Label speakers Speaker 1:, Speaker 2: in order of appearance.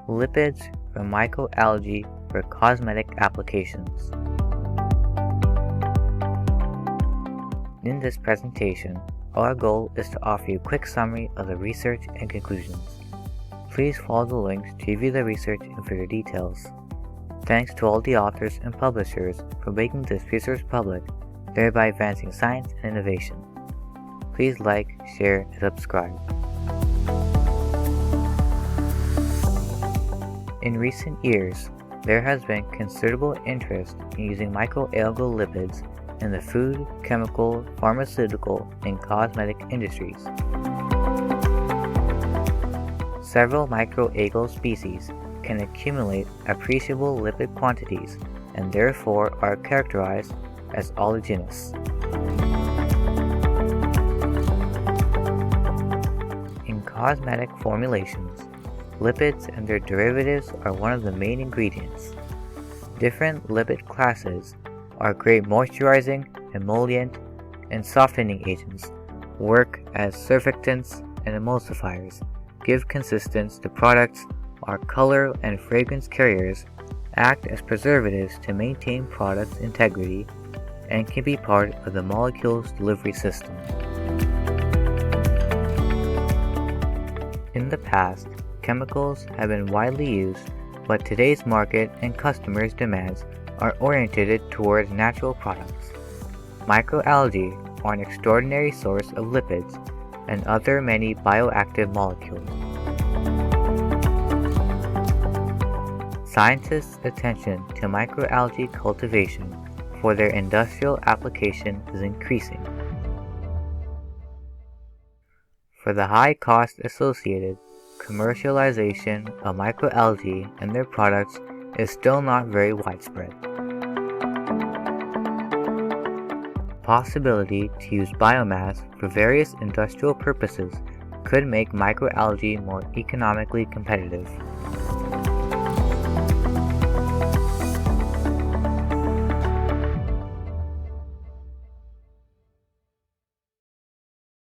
Speaker 1: Lipids from microalgae for cosmetic applications. In this presentation, our goal is to offer you a quick summary of the research and conclusions. Please follow the links to review the research and further details. Thanks to all the authors and publishers for making this research public, thereby advancing science and innovation. Please like, share, and subscribe. In recent years, there has been considerable interest in using microalgal lipids in the food, chemical, pharmaceutical, and cosmetic industries. Several microalgal species can accumulate appreciable lipid quantities and therefore are characterized as oleaginous. In cosmetic formulations, lipids and their derivatives are one of the main ingredients. Different lipid classes are great moisturizing, emollient, and softening agents, work as surfactants and emulsifiers, give consistency to products, are color and fragrance carriers, act as preservatives to maintain product integrity, and can be part of the molecule's delivery system. In the past, chemicals have been widely used, but today's market and customers' demands are oriented towards natural products. Microalgae are an extraordinary source of lipids and other many bioactive molecules. Scientists' attention to microalgae cultivation for their industrial application is increasing. For the high cost associated, commercialization of microalgae and their products is still not very widespread. Possibility to use biomass for various industrial purposes could make microalgae more economically competitive.